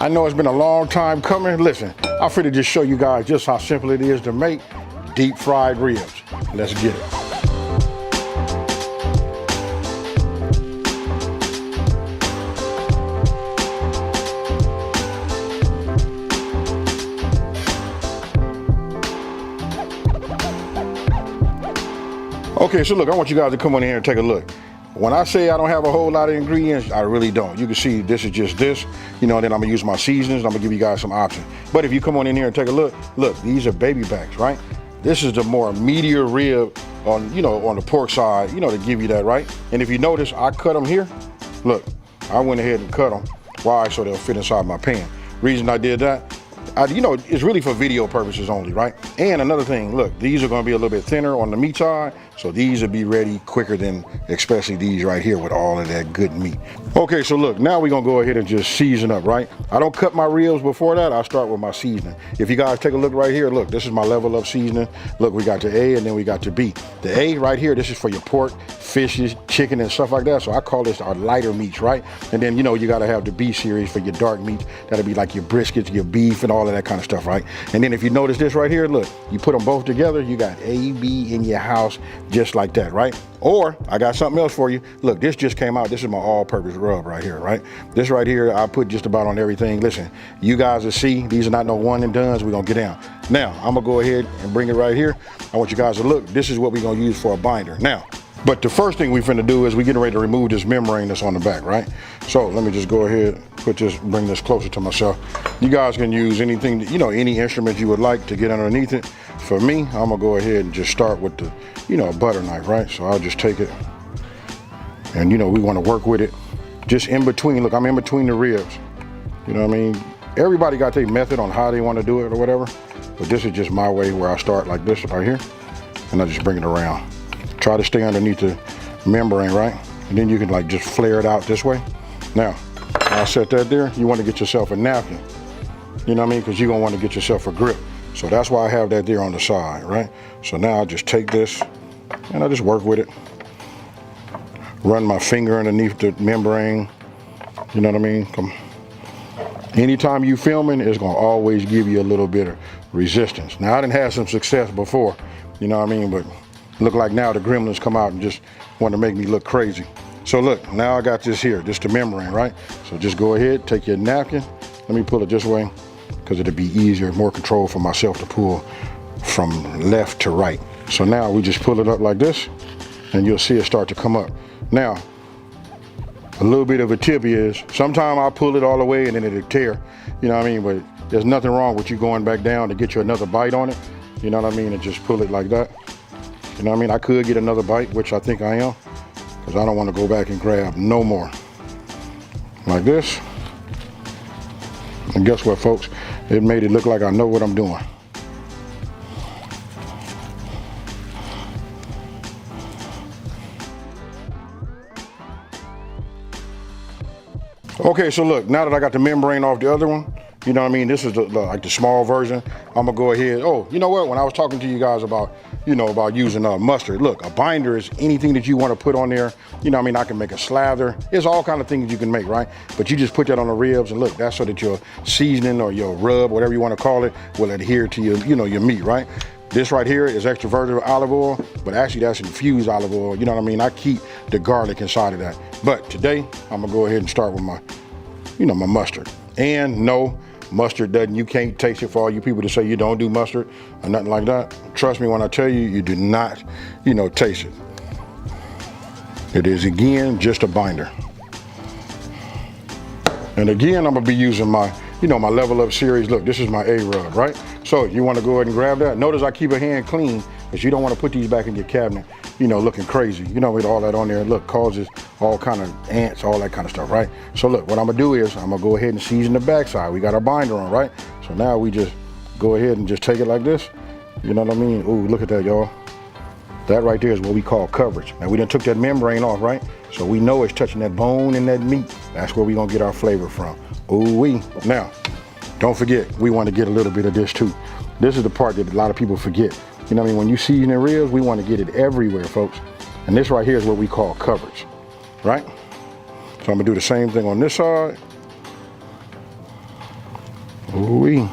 I know it's been a long time coming. Listen, I'm free to just show you guys just how simple it is to make deep fried ribs. Let's get it. Okay, so look, I want you guys to come on in here and take a look. When I say I don't have a whole lot of ingredients, I really don't. You can see this is just this, you know, and then I'm gonna use my seasonings. I'm gonna give you guys some options. But if you come on in here and take a look, these are baby backs, right? This is the more meatier rib on, you know, on the pork side, you know, to give you that, right? And if you notice, I cut them here. Look, I went ahead and cut them. Why? So they'll fit inside my pan. Reason I did that, you know, it's really for video purposes only, right? And another thing, look, these are gonna be a little bit thinner on the meat side, so these will be ready quicker than especially these right here with all of that good meat. Okay, so look, now we're gonna go ahead and just season up, right? I don't cut my ribs before that, I start with my seasoning. If you guys take a look right here, look, this is my level of seasoning. Look, we got the A and then we got the B. The A right here, this is for your pork, fishes, chicken, and stuff like that, so I call this our lighter meats, right? And then, you know, you gotta have the B series for your dark meats. That'll be like your briskets, your beef, and all of that kind of stuff, right? And then if you notice this right here, look, you put them both together, you got A, B in your house, just like that, right? Or I got something else for you. Look, this just came out. This is my all-purpose rub right here, right? This right here, I put just about on everything. Listen, you guys will see, these are not no one and dones. We're gonna get down. Now, I'm gonna go ahead and bring it right here. I want you guys to look. This is what we're gonna use for a binder. Now, but the first thing we finna do is we're getting ready to remove this membrane that's on the back, right? So let me just go ahead, bring this closer to myself. You guys can use anything, you know, any instrument you would like to get underneath it. For me, I'm gonna go ahead and just start with the, you know, butter knife, right? So I'll just take it, and you know, we wanna work with it just in between. Look, I'm in between the ribs. You know what I mean? Everybody got their method on how they wanna do it or whatever, but this is just my way where I start like this right here, and I just bring it around. Try to stay underneath the membrane, right? And then you can like just flare it out this way. Now, I'll set that there. You want to get yourself a napkin. You know what I mean? Because you're going to want to get yourself a grip. So that's why I have that there on the side, right? So now I just take this and I just work with it. Run my finger underneath the membrane. You know what I mean? Anytime you filming, it's going to always give you a little bit of resistance. Now, I done had some success before, you know what I mean? But look like now the gremlins come out and just want to make me look crazy. So look, now I got this here, just the membrane, right? So just go ahead, take your napkin. Let me pull it this way because it'll be easier, more control for myself to pull from left to right. So now we just pull it up like this and you'll see it start to come up. Now, a little bit of a tip is, sometimes I'll pull it all the way and then it'll tear, you know what I mean? But there's nothing wrong with you going back down to get you another bite on it, you know what I mean? And just pull it like that. You know what I mean? I could get another bite, which I think I am, because I don't want to go back and grab no more. Like this. And guess what, folks? It made it look like I know what I'm doing. Okay, so look, now that I got the membrane off the other one, you know what I mean? This is like the small version. I'm gonna go ahead. Oh, you know what? When I was talking to you guys about, you know, about using mustard, look, a binder is anything that you want to put on there. You know what I mean? I can make a slather. There's all kind of things you can make, right? But you just put that on the ribs and look, that's so that your seasoning or your rub, whatever you want to call it, will adhere to your, you know, your meat, right? This right here is extra virgin olive oil, but actually that's infused olive oil. You know what I mean? I keep the garlic inside of that. But today, I'm gonna go ahead and start with my, you know, my mustard. And no, mustard doesn't, you can't taste it. For all you people to say you don't do mustard or nothing like that, trust me when I tell you, you do not, you know, taste it. It is, again, just a binder. And again, I'm gonna be using my, you know, my Level Up series. Look, this is my A rub, right? So you wanna go ahead and grab that. Notice I keep a hand clean because you don't wanna put these back in your cabinet, you know, looking crazy. You know, with all that on there, look, causes all kind of ants, all that kind of stuff, right? So look, what I'm gonna do is I'm gonna go ahead and season the backside. We got our binder on, right? So now we just go ahead and just take it like this. You know what I mean? Ooh, look at that, y'all. That right there is what we call coverage. Now we done took that membrane off, right? So we know it's touching that bone and that meat. That's where we gonna get our flavor from. Ooh-wee. Now, don't forget, we wanna get a little bit of this too. This is the part that a lot of people forget. You know what I mean? When you season the ribs, we wanna get it everywhere, folks. And this right here is what we call coverage, right? So I'm gonna do the same thing on this side. Ooh-wee.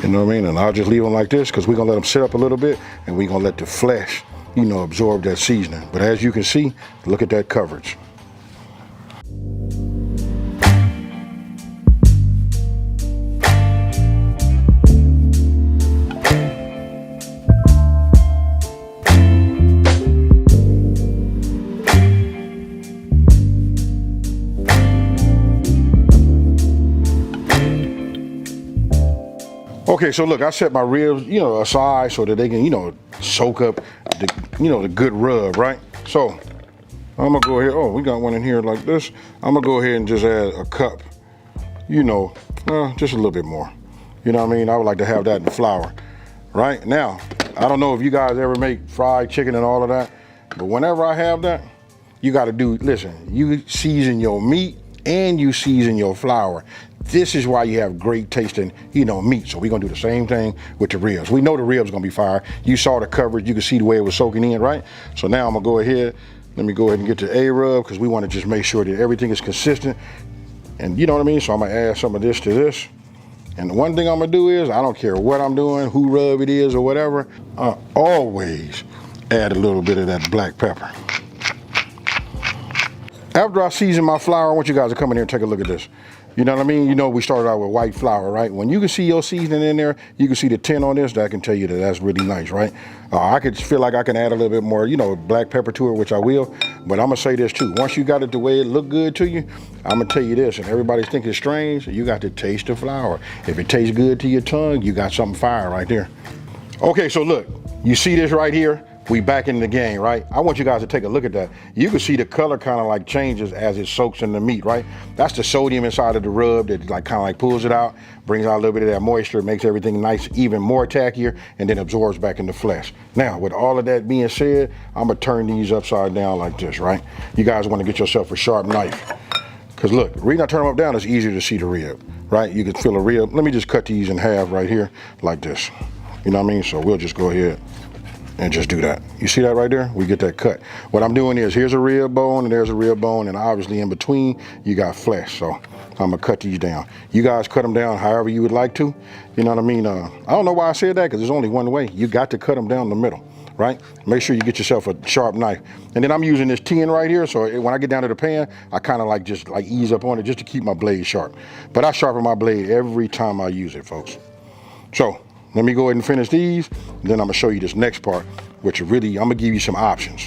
You know what I mean? And I'll just leave them like this because we're gonna let them sit up a little bit and we're gonna let the flesh, you know, absorb that seasoning. But as you can see, look at that coverage. Okay, so look, I set my ribs, you know, aside so that they can, you know, soak up the, you know, the good rub, right? So I'm gonna go ahead. Oh, we got one in here like this. I'm gonna go ahead and just add a cup, you know, just a little bit more. You know what I mean? I would like to have that in flour. Right now, I don't know if you guys ever make fried chicken and all of that, but whenever I have that, you got to do, listen, you season your meat and you season your flour. This is why you have great tasting, you know, meat. So we're gonna do the same thing with the ribs. We know the ribs gonna be fire. You saw the coverage, you can see the way it was soaking in, right? So now I'm gonna go ahead, let me go ahead and get the A-rub because we wanna just make sure that everything is consistent. And you know what I mean? So I'm gonna add some of this to this. And the one thing I'm gonna do is, I don't care what I'm doing, who rub it is or whatever, I always add a little bit of that black pepper. After I season my flour, I want you guys to come in here and take a look at this. You know what I mean? You know, we started out with white flour, right? When you can see your seasoning in there, you can see the tint on this, that can tell you that that's really nice, right? I could feel like I can add a little bit more, you know, black pepper to it, which I will. But I'm gonna say this too. Once you got it the way it look good to you, I'm gonna tell you this, and everybody's thinking it's strange, you got to taste the flour. If it tastes good to your tongue, you got something fire right there. Okay, so look, you see this right here? We back in the game, right? I want you guys to take a look at that. You can see the color kind of like changes as it soaks in the meat, right? That's the sodium inside of the rub that like kind of like pulls it out, brings out a little bit of that moisture, makes everything nice, even more tackier, and then absorbs back in the flesh. Now, with all of that being said, I'm gonna turn these upside down like this, right? You guys wanna get yourself a sharp knife. Cause look, the reason I turn them up down, it's easier to see the rib, right? You can feel a rib. Let me just cut these in half right here, like this. You know what I mean? So we'll just go ahead and just do that. You see that right there? We get that cut. What I'm doing is, here's a rib bone and there's a rib bone, and obviously in between you got flesh. So I'm gonna cut these down. You guys cut them down however you would like to. You know what I mean? I don't know why I said that, because there's only one way. You got to cut them down the middle, right? Make sure you get yourself a sharp knife. And then I'm using this tin right here, so when I get down to the pan, I kind of like just like ease up on it just to keep my blade sharp. But I sharpen my blade every time I use it, folks. So let me go ahead and finish these, and then I'm gonna show you this next part, which really, I'm gonna give you some options.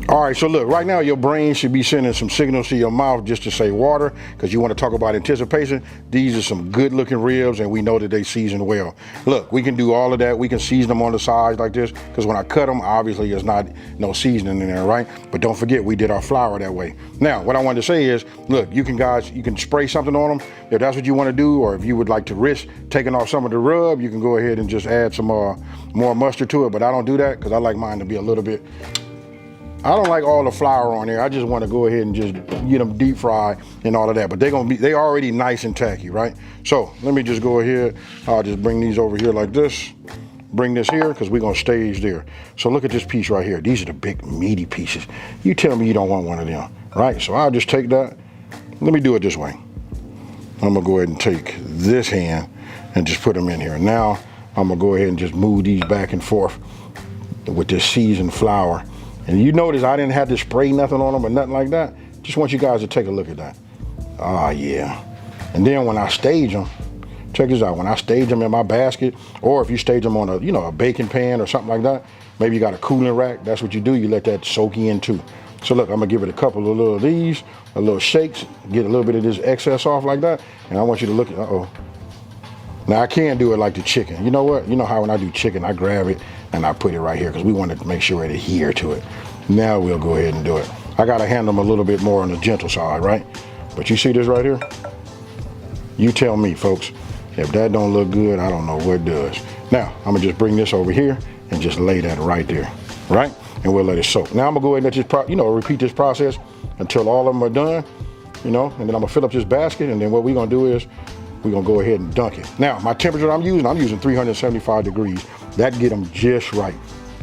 All right, so look, right now your brain should be sending some signals to your mouth just to say water, because you want to talk about anticipation. These are some good looking ribs, and we know that they season well. Look, we can do all of that. We can season them on the sides like this, because when I cut them, obviously there's not no seasoning in there, right? But don't forget, we did our flour that way. Now, what I wanted to say is, look, you can spray something on them if that's what you want to do, or if you would like to risk taking off some of the rub, you can go ahead and just add some more mustard to it, but I don't do that because I like mine to be a little bit, I don't like all the flour on there. I just want to go ahead and just get them deep fried and all of that. But they already nice and tacky, right? So let me just go ahead. I'll just bring these over here like this. Bring this here, because we're gonna stage there. So look at this piece right here. These are the big meaty pieces. You tell me you don't want one of them, right? So I'll just take that. Let me do it this way. I'm gonna go ahead and take this hand and just put them in here. Now I'm gonna go ahead and just move these back and forth with this seasoned flour. And you notice I didn't have to spray nothing on them or nothing like that. Just want you guys to take a look at that. Ah, yeah. And then when I stage them, check this out. When I stage them in my basket, or if you stage them on a baking pan or something like that, maybe you got a cooling rack, that's what you do. You let that soak in too. So look, I'm gonna give it a couple of little these, a little shakes, get a little bit of this excess off like that. And I want you to look at, Now I can't do it like the chicken. You know what? You know how when I do chicken, I grab it and I put it right here because we want to make sure it adhere to it. Now we'll go ahead and do it. I gotta handle them a little bit more on the gentle side, right? But you see this right here? You tell me, folks. If that don't look good, I don't know what does. Now, I'm gonna just bring this over here and just lay that right there, right? And we'll let it soak. Now I'm gonna go ahead and let this, repeat this process until all of them are done, and then I'm gonna fill up this basket, and then what we're gonna do is we're gonna go ahead and dunk it. Now, my temperature I'm using 375 degrees. That get them just right.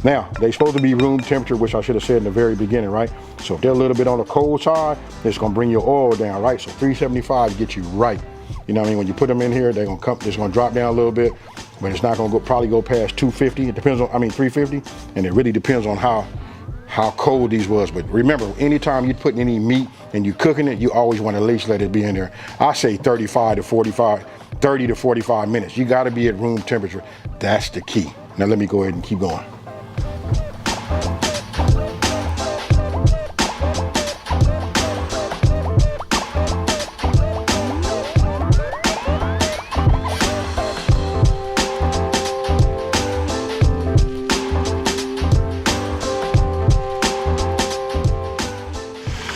Now, they're supposed to be room temperature, which I should have said in the very beginning, right? So if they're a little bit on the cold side, it's gonna bring your oil down, right? So 375 gets you right. You know what I mean? When you put them in here, they're gonna come, it's gonna drop down a little bit, but it's not gonna probably go past 250. It depends on, 350, and it really depends on how cold these was. But remember, anytime you're putting any meat and you're cooking it, you always want to at least let it be in there. I say 30 to 45 minutes. You gotta be at room temperature. That's the key. Now let me go ahead and keep going.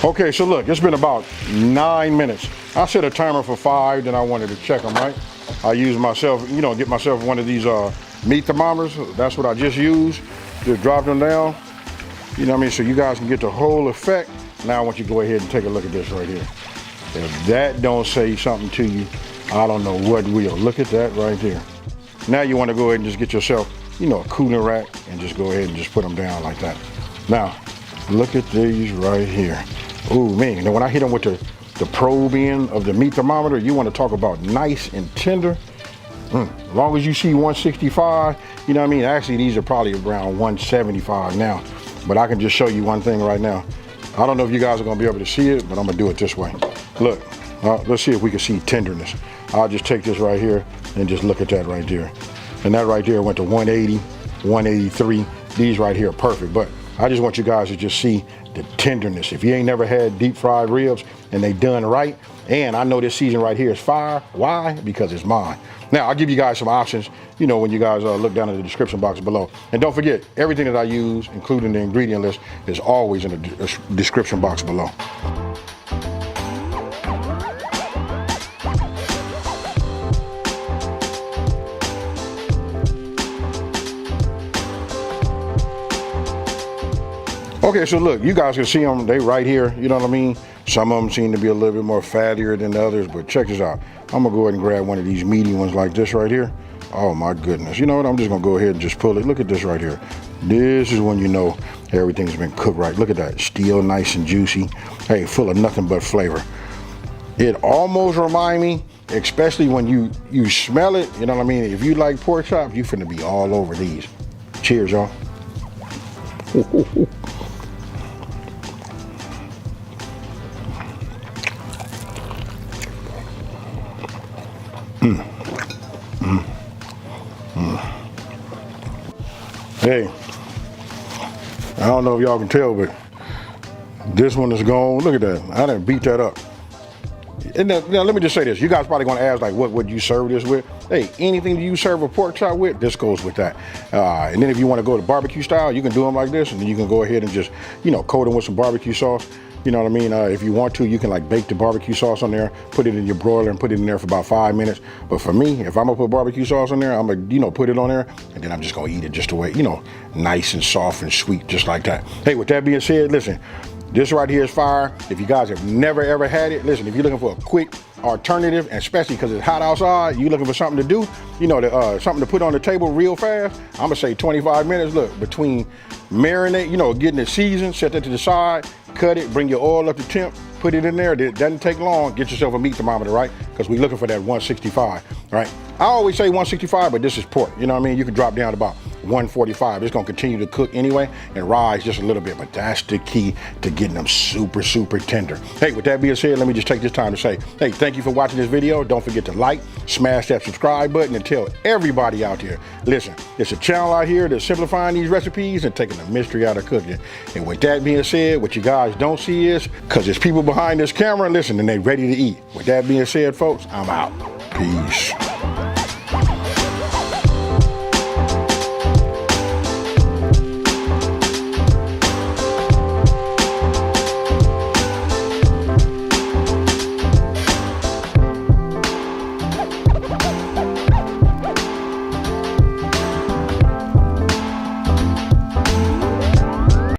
Okay, so look, it's been about 9 minutes. I set a timer for 5, then I wanted to check them, right? I use myself, get myself one of these meat thermometers. That's what I just used. Just drop them down, you know what I mean? So you guys can get the whole effect. Now I want you to go ahead and take a look at this right here. If that don't say something to you, I don't know what will. Look at that right there. Now you want to go ahead and just get yourself, a cooling rack and just go ahead and just put them down like that. Now, look at these right here. Oh man, now when I hit them with the probe end of the meat thermometer, you want to talk about nice and tender. As long as you see 165, you know what I mean? Actually, these are probably around 175 now. But I can just show you one thing right now. I don't know if you guys are gonna be able to see it, but I'm gonna do it this way. Look, let's see if we can see tenderness. I'll just take this right here and just look at that right there. And that right there went to 180, 183. These right here are perfect, but I just want you guys to just see the tenderness. If you ain't never had deep fried ribs and they done right, and I know this season right here is fire. Why? Because it's mine. Now, I'll give you guys some options, when you guys look down in the description box below. And don't forget, everything that I use, including the ingredient list, is always in the description box below. Okay, so look, you guys can see them, they right here, you know what I mean? Some of them seem to be a little bit more fattier than the others, but check this out. I'm gonna go ahead and grab one of these meaty ones like this right here. Oh my goodness, you know what? I'm just gonna go ahead and just pull it. Look at this right here. This is when you know everything's been cooked right. Look at that, still nice and juicy. Hey, full of nothing but flavor. It almost reminds me, especially when you smell it, you know what I mean? If you like pork chops, you finna be all over these. Cheers, y'all. Hey, I don't know if y'all can tell, but this one is gone. Look at that. I done beat that up. And now let me just say this. You guys probably gonna ask, like, what would you serve this with? Hey, anything that you serve a pork chop with, this goes with that. And then if you want to go to barbecue style, you can do them like this, and then you can go ahead and just, coat them with some barbecue sauce. You know what I mean? If you want to, you can like bake the barbecue sauce on there, put it in your broiler and put it in there for about 5 minutes. But for me, if I'm gonna put barbecue sauce on there, I'm gonna, put it on there, and then I'm just gonna eat it just the way, nice and soft and sweet, just like that. Hey, with that being said, listen, this right here is fire. If you guys have never ever had it, listen, if you're looking for a quick alternative, and especially because it's hot outside, you looking for something to do, something to put on the table real fast, I'm gonna say 25 minutes. Look, between marinate, getting it seasoned, set that to the side, cut it, bring your oil up to temp, put it in there. It doesn't take long. Get yourself a meat thermometer, right? Because we're looking for that 165, right? I always say 165, but this is pork. You know what I mean? You can drop down to about 145. It's gonna continue to cook anyway and rise just a little bit, but that's the key to getting them super, super tender. Hey, with that being said, let me just take this time to say, hey, thank you for watching this video. Don't forget to like, smash that subscribe button, and tell everybody out there, listen, it's a channel out here that's simplifying these recipes and taking the mystery out of cooking. And with that being said, what you guys don't see is, because there's people behind this camera, listen, and they ready to eat. With that being said, folks, I'm out. Peace.